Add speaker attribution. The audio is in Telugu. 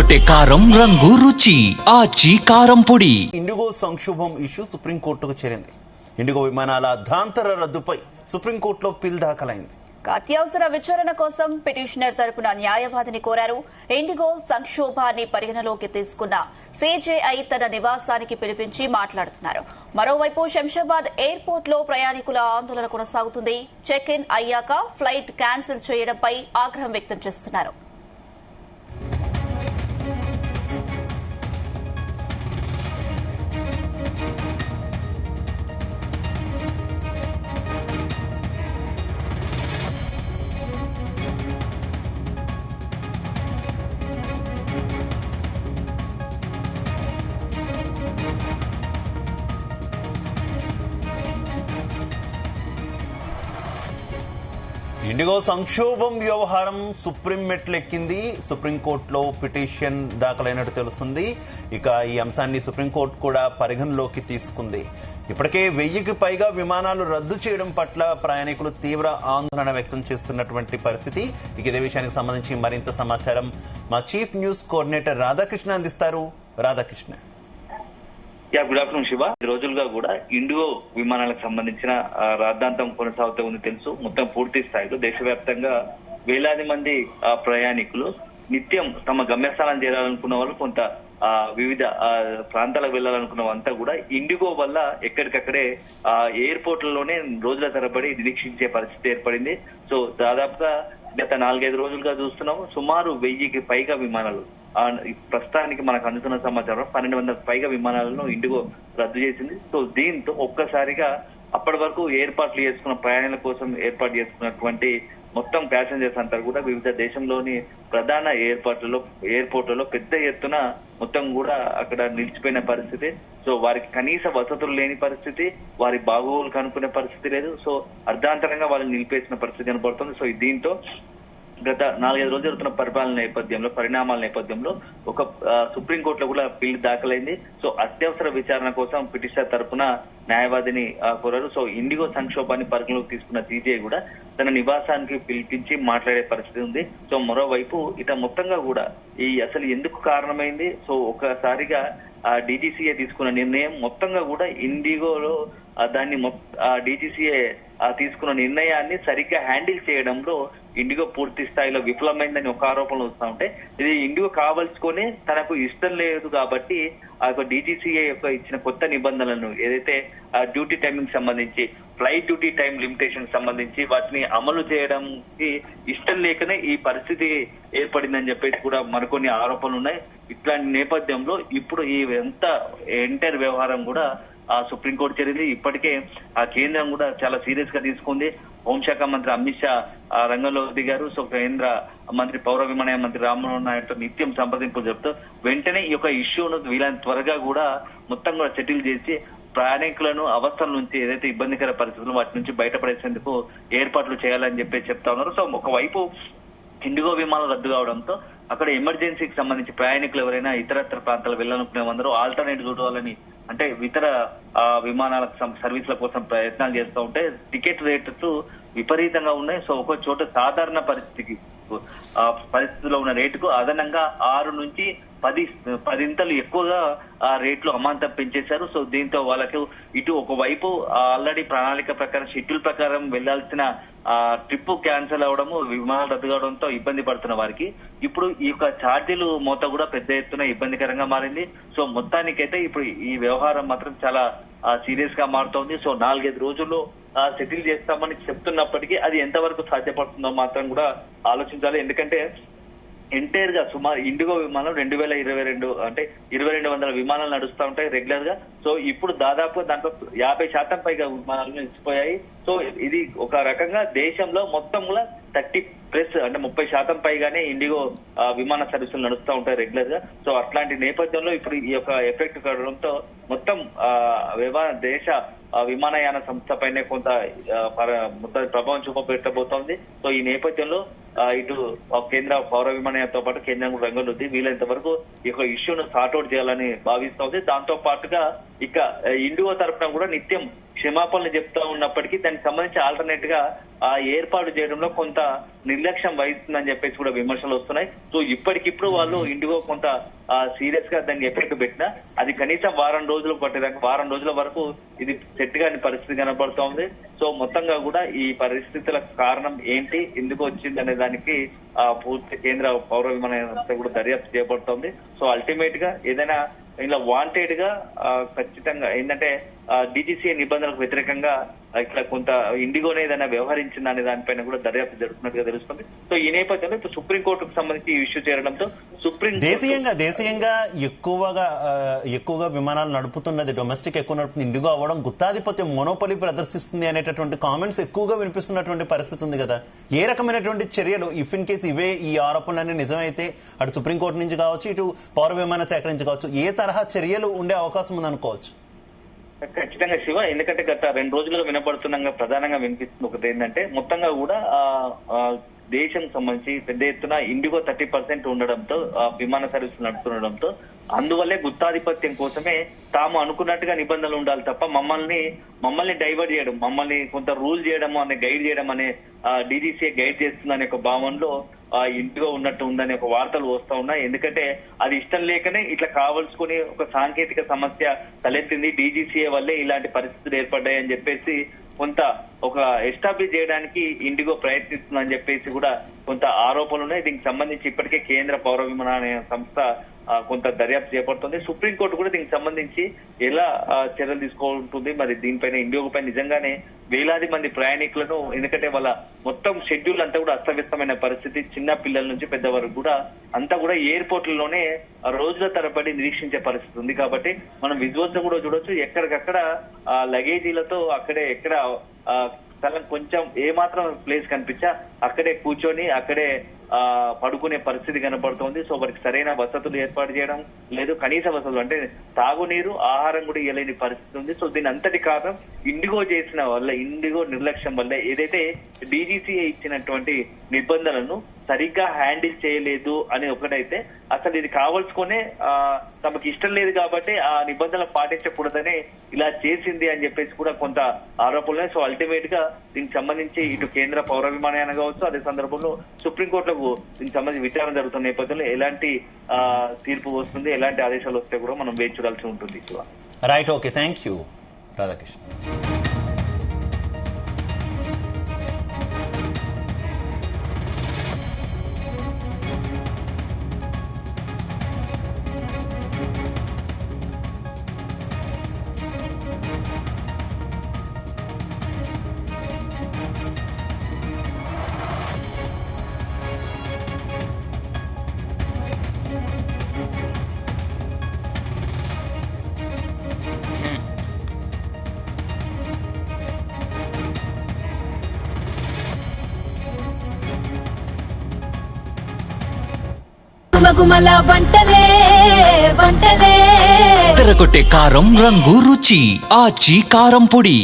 Speaker 1: అదరగొట్టే కారం రంగు రుచి ఆచి కారం పొడి.
Speaker 2: ఇండిగో సంక్షోభం ఇష్యూ సుప్రీంకోర్టుకు చేరింది. ఇండిగో విమానాల అర్ధాంతర రద్దుపై సుప్రీంకోర్టులో పిల్ దాఖలైంది.
Speaker 3: అత్యవసర విచారణ కోసం పిటిషనర్ తరపున న్యాయవాదిని కోరారు. ఇండిగో సంక్షోభాన్ని పరిగణలోకి తీసుకున్న సిజేఐ తన నివాసానికి పిలిపించి మాట్లాడుతున్నారు. మరోవైపు శంషాబాద్ ఎయిర్పోర్ట్ లో ప్రయాణికుల ఆందోళన కొనసాగుతుంది. చెక్ ఇన్ అయ్యాక ఫ్లైట్ క్యాన్సిల్ చేయడంపై ఆగ్రహం వ్యక్తం చేస్తున్నారు.
Speaker 2: ఇండిగో సంక్షోభం వ్యవహారం సుప్రీం మెట్లెక్కింది. సుప్రీంకోర్టులో పిటిషన్ దాఖలైనట్టు తెలుస్తుంది. ఇక ఈ అంశాన్ని సుప్రీంకోర్టు కూడా పరిగణలోకి తీసుకుంది. ఇప్పటికే 1000కి పైగా విమానాలు రద్దు చేయడం పట్ల ప్రయాణికులు తీవ్ర ఆందోళన వ్యక్తం చేస్తున్నటువంటి పరిస్థితి. ఇక ఇదే విషయానికి సంబంధించి మరింత సమాచారం మా చీఫ్ న్యూస్ కోఆర్డినేటర్ రాధాకృష్ణ అందిస్తారు. రాధాకృష్ణ.
Speaker 4: Good afternoon Shiva. ఈ రోజులుగా కూడా ఇండిగో విమానాలకు సంబంధించిన రాద్ధాంతం కొనసాగుతూ ఉంది తెలుసు. మొత్తం పూర్తి స్థాయిలో దేశవ్యాప్తంగా వేలాది మంది ప్రయాణికులు నిత్యం తమ గమ్యస్థానం చేరాలనుకున్న వాళ్ళు, కొంత వివిధ ప్రాంతాలకు వెళ్లాలనుకున్న అంతా కూడా ఇండిగో వల్ల ఎక్కడికక్కడే ఎయిర్పోర్ట్లలోనే రోజుల తరబడి నిరీక్షించే పరిస్థితి ఏర్పడింది. సో దాదాపుగా గత 4-5 రోజులుగా చూస్తున్నాము. సుమారు 1000కి పైగా విమానాలు, ప్రస్తుతానికి మనకు అందుతున్న సమాచారం 1200కు పైగా విమానాలను ఇండిగో రద్దు చేసింది. సో దీంతో ఒక్కసారిగా అప్పటి వరకు ఏర్పాట్లు చేసుకున్న ప్రయాణాల కోసం ఏర్పాటు చేసుకున్నటువంటి మొత్తం ప్యాసింజర్స్ అంతా కూడా వివిధ దేశంలోని ప్రధాన ఎయిర్పోర్ట్లలో పెద్ద ఎత్తున మొత్తం కూడా అక్కడ నిలిచిపోయిన పరిస్థితి. సో వారికి కనీస వసతులు లేని పరిస్థితి, వారి బాగోగులు కనుక్కునే పరిస్థితి లేదు. సో అర్ధాంతరంగా వాళ్ళని నిలిపేసిన పరిస్థితి కనబడుతుంది. సో దీంతో గత 4-5 రోజులు జరుగుతున్న పరిణామాల నేపథ్యంలో ఒక సుప్రీంకోర్టులో కూడా పిల్ దాఖలైంది. సో అత్యవసర విచారణ కోసం పిటిషనర్ తరపున న్యాయవాదిని కోరారు. సో ఇండిగో సంక్షోభాన్ని పరిగణలోకి తీసుకున్న సిజేఐ కూడా తన నివాసానికి పిలిపించి మాట్లాడే పరిస్థితి ఉంది. సో మరోవైపు ఇట మొత్తంగా కూడా ఈ అసలు ఎందుకు కారణమైంది, సో ఒకసారిగా డీజీసీఏ తీసుకున్న నిర్ణయం మొత్తంగా కూడా ఇండిగోలో దాన్ని డీజీసీఏ తీసుకున్న నిర్ణయాన్ని సరిగ్గా హ్యాండిల్ చేయడంలో ఇండిగో పూర్తి స్థాయిలో విఫలమైందని ఒక ఆరోపణలు వస్తూ ఉంటే, ఇది ఇండిగో కావాల్చుకొని తనకు ఇష్టం లేదు కాబట్టి ఆ యొక్క డీజీసీఏ యొక్క ఇచ్చిన కొత్త నిబంధనలను ఏదైతే డ్యూటీ టైమింగ్ సంబంధించి, ఫ్లైట్ డ్యూటీ టైం లిమిటేషన్ సంబంధించి వాటిని అమలు చేయడానికి ఇష్టం లేకనే ఈ పరిస్థితి ఏర్పడిందని చెప్పేసి కూడా మరికొన్ని ఆరోపణలు ఉన్నాయి. ఇట్లాంటి నేపథ్యంలో ఇప్పుడు ఈ ఎంటైర్ వ్యవహారం కూడా సుప్రీంకోర్టు చేరింది. ఇప్పటికే ఆ కేంద్రం కూడా చాలా సీరియస్ గా తీసుకుంది. హోంశాఖ మంత్రి అమిత్ షా రంగంలో దిగారు. సో కేంద్ర మంత్రి పౌర విమానయాన మంత్రి రామ్మోహన్ నాయుడుతో నిత్యం సంప్రదింపులు చెప్తూ వెంటనే ఈ యొక్క ఇష్యూను వీలైనంత త్వరగా కూడా మొత్తం కూడా సెటిల్ చేసి ప్రయాణికులను అవస్థల నుంచి ఏదైతే ఇబ్బందికర పరిస్థితులు వాటి నుంచి బయటపడేసేందుకు ఏర్పాట్లు చేయాలని చెప్పి చెప్తా ఉన్నారు. సో ఒకవైపు ఇండిగో విమానాలు రద్దు కావడంతో అక్కడ ఎమర్జెన్సీకి సంబంధించి ప్రయాణికులు ఎవరైనా ఇతరత్ర ప్రాంతాలు వెళ్ళాలనుకునే అందరూ ఆల్టర్నేట్ చూడాలని, అంటే ఇతర విమానాల సర్వీసుల కోసం ప్రయత్నాలు చేస్తూ ఉంటే టికెట్ రేట్లు విపరీతంగా ఉన్నాయి. సో ఒక చోట సాధారణ పరిస్థితిలో ఉన్న రేటుకు అదనంగా 6 నుంచి 10 ఎక్కువగా ఆ రేట్లు అమాంతం పెంచేశారు. సో దీంతో వాళ్ళకు ఇటు ఒకవైపు ఆల్రెడీ ప్రణాళిక ప్రకారం షెడ్యూల్ ప్రకారం వెళ్లాల్సిన ట్రిప్ క్యాన్సిల్ అవడము, విమానాలు రద్దు కావడంతో ఇబ్బంది పడుతున్న వారికి ఇప్పుడు ఈ యొక్క ఛార్జీలు మోత కూడా పెద్ద ఎత్తున ఇబ్బందికరంగా మారింది. సో మొత్తానికైతే ఇప్పుడు ఈ వ్యవహారం మాత్రం చాలా సీరియస్ గా మారుతోంది. సో 4-5 రోజుల్లో సెటిల్ చేస్తామని చెప్తున్నప్పటికీ అది ఎంతవరకు సాధ్యపడుతుందో మాత్రం కూడా ఆలోచించాలి. ఎందుకంటే ఎంటైర్ గా సుమారు ఇండిగో విమానం 2022 అంటే 2200 విమానాలు నడుస్తూ ఉంటాయి రెగ్యులర్ గా. సో ఇప్పుడు దాదాపు దాంట్లో 50% పైగా విమానాలు నిలిచిపోయాయి. సో ఇది ఒక రకంగా దేశంలో మొత్తం కూడా 30+ అంటే 30% పైగానే ఇండిగో విమాన సర్వీసులు నడుస్తూ ఉంటాయి రెగ్యులర్ గా. సో అట్లాంటి నేపథ్యంలో ఇప్పుడు ఈ యొక్క ఎఫెక్ట్ కలగడంతో మొత్తం దేశ విమానయాన సంస్థ పైనే కొంత ప్రభావం చూపబెట్టబోతోంది. సో ఈ నేపథ్యంలో ఇటు కేంద్ర పౌర విమానయానంతో పాటు కేంద్రం రంగంలో వీలైనంత వరకు ఈ యొక్క ఇష్యూను సార్ట్అవుట్ చేయాలని భావిస్తోంది. దాంతో పాటుగా ఇక ఇండిగో తరఫున కూడా నిత్యం క్షమాపణలు చెప్తా ఉన్నప్పటికీ దానికి సంబంధించి ఆల్టర్నేట్ గా ఆ ఏర్పాటు చేయడంలో కొంత నిర్లక్ష్యం వహిస్తుందని చెప్పేసి కూడా విమర్శలు వస్తున్నాయి. సో ఇప్పటికిప్పుడు వాళ్ళు ఇండిగో కొంత సీరియస్ గా దాన్ని ఎఫెక్ట్ పెట్టినా అది కనీసం వారం రోజులు పట్టేదాకా వారం రోజుల వరకు ఇది సెట్ కాని పరిస్థితి కనబడుతోంది. సో మొత్తంగా కూడా ఈ పరిస్థితుల కారణం ఏంటి, ఎందుకు వచ్చింది అనే దానికి పూర్తి కేంద్ర పౌర విమానయాన సంస్థ కూడా దర్యాప్తు చేపడుతోంది. సో అల్టిమేట్ గా ఏదైనా ఇలా వాంటెడ్ గా ఖచ్చితంగా ఏంటంటే డీజీసీఏ నిబంధనలకు వ్యతిరేకంగా ఇక్కడ కొంత ఇండిగోనే ఏదైనా వ్యవహరించింది అనే దానిపైన కూడా దర్యాప్తు జరుగుతున్నట్టుగా తెలుస్తుంది. సో ఈ నేపథ్యంలో ఇప్పుడు సుప్రీంకోర్టుకు సంబంధించి ఈ ఇష్యూ చేరడంతో
Speaker 2: దేశీయంగా ఎక్కువగా విమానాలు నడుపుతున్నది డొమెస్టిక్ ఎక్కువ నడుపుతుంది ఇండిగో అవ్వడం గుత్తాధిపత్యం మోనోపలి ప్రదర్శిస్తుంది అనేటటువంటి కామెంట్స్ ఎక్కువగా వినిపిస్తున్నటువంటి పరిస్థితి ఉంది కదా. ఏ రకమైనటువంటి చర్యలు ఇఫ్ ఇన్ కేసు ఇవే ఈ ఆరోపణలన్నీ నిజమైతే అటు సుప్రీంకోర్టు నుంచి కావచ్చు ఇటు పౌర విమాన శాఖ నుంచి కావచ్చు ఏ తరహా చర్యలు ఉండే అవకాశం ఉందనుకోవచ్చు?
Speaker 4: ఖచ్చితంగా శివ, ఎందుకంటే గత 2 రోజులుగా వినపడుతున్నా ప్రధానంగా వినిపిస్తుంది ఒకటి ఏంటంటే మొత్తంగా కూడా దేశం సంబంధించి పెద్ద ఎత్తున ఇండిగో 30% ఉండడంతో విమాన సర్వీసులు నడుస్తుండడంతో అందువల్లే గుత్తాధిపత్యం కోసమే తాము అనుకున్నట్టుగా నిబంధనలు ఉండాలి తప్ప మమ్మల్ని డైవర్ట్ చేయడం, మమ్మల్ని కొంత రూల్ చేయడం అనే గైడ్ చేయడం అనే డీజీసీఏ గైడ్ చేస్తుందనే ఒక భావనలో ఇంటిగా ఉన్నట్టు ఉందనే ఒక వార్తలు వస్తా ఉన్నాయి. ఎందుకంటే అది ఇష్టం లేకనే ఇట్లా కావాల్సుకుని ఒక సాంకేతిక సమస్య తలెత్తింది, డీజీసీఏ వల్లే ఇలాంటి పరిస్థితులు ఏర్పడ్డాయని చెప్పేసి కొంత ఒక ఎస్టాబ్లిష్ చేయడానికి ఇండిగో ప్రయత్నిస్తుందని చెప్పేసి కూడా కొంత ఆరోపణలు ఉన్నాయి. దీనికి సంబంధించి ఇప్పటికే కేంద్ర పౌర విమానయాన సంస్థ కొంత దర్యాప్తు చేపడుతుంది. సుప్రీంకోర్టు కూడా దీనికి సంబంధించి ఎలా చర్యలు తీసుకుంటుంది, మరి దీనిపైన ఇండిగో పైన నిజంగానే వేలాది మంది ప్రయాణికులను, ఎందుకంటే వాళ్ళ మొత్తం షెడ్యూల్ అంతా కూడా అస్తవ్యస్తమైన పరిస్థితి, చిన్న పిల్లల నుంచి పెద్ద వరకు కూడా అంతా కూడా ఎయిర్పోర్ట్లలోనే రోజుల తరబడి నిరీక్షించే పరిస్థితి ఉంది. కాబట్టి మనం విజువల్స్ కూడా చూడొచ్చు, ఎక్కడికక్కడ లగేజీలతో అక్కడే ఎక్కడ స్థలం కొంచెం ఏమాత్రం ప్లేస్ కనిపించా అక్కడే కూర్చొని అక్కడే పడుకునే పరిస్థితి కనబడుతోంది. సో వారికి సరైన వసతులు ఏర్పాటు చేయడం లేదు, కనీస వసతులు అంటే తాగునీరు ఆహారం కూడా ఇవ్వలేని పరిస్థితి ఉంది. సో దీని అంతటి కారణం ఇండిగో చేసిన వల్ల, ఇండిగో నిర్లక్ష్యం వల్ల ఏదైతే డీజీసీఏ ఇచ్చినటువంటి నిబంధనలను సరిగ్గా హ్యాండిల్ చేయలేదు అని ఒకటైతే, అసలు ఇది కావాల్సుకునే తమకు ఇష్టం లేదు కాబట్టి ఆ నిబంధనలు పాటించకూడదనే ఇలా చేసింది అని చెప్పేసి కూడా కొంత ఆరోపణలు. సో అల్టిమేట్ గా దీనికి సంబంధించి ఇటు కేంద్ర పౌర విమానయాన కావచ్చు, అదే సందర్భంలో సుప్రీంకోర్టులకు దీనికి సంబంధించి విచారణ జరుగుతున్న నేపథ్యంలో ఎలాంటి తీర్పు వస్తుంది, ఎలాంటి ఆదేశాలు వస్తే కూడా మనం వేచి చూడాల్సి ఉంటుంది.
Speaker 2: Right, okay, thank you Radhakrishna.
Speaker 5: గుమగుమల వంటలే వంటలే
Speaker 1: తెరకొట్టే కారం రంగు రుచి ఆచి కారం పొడి.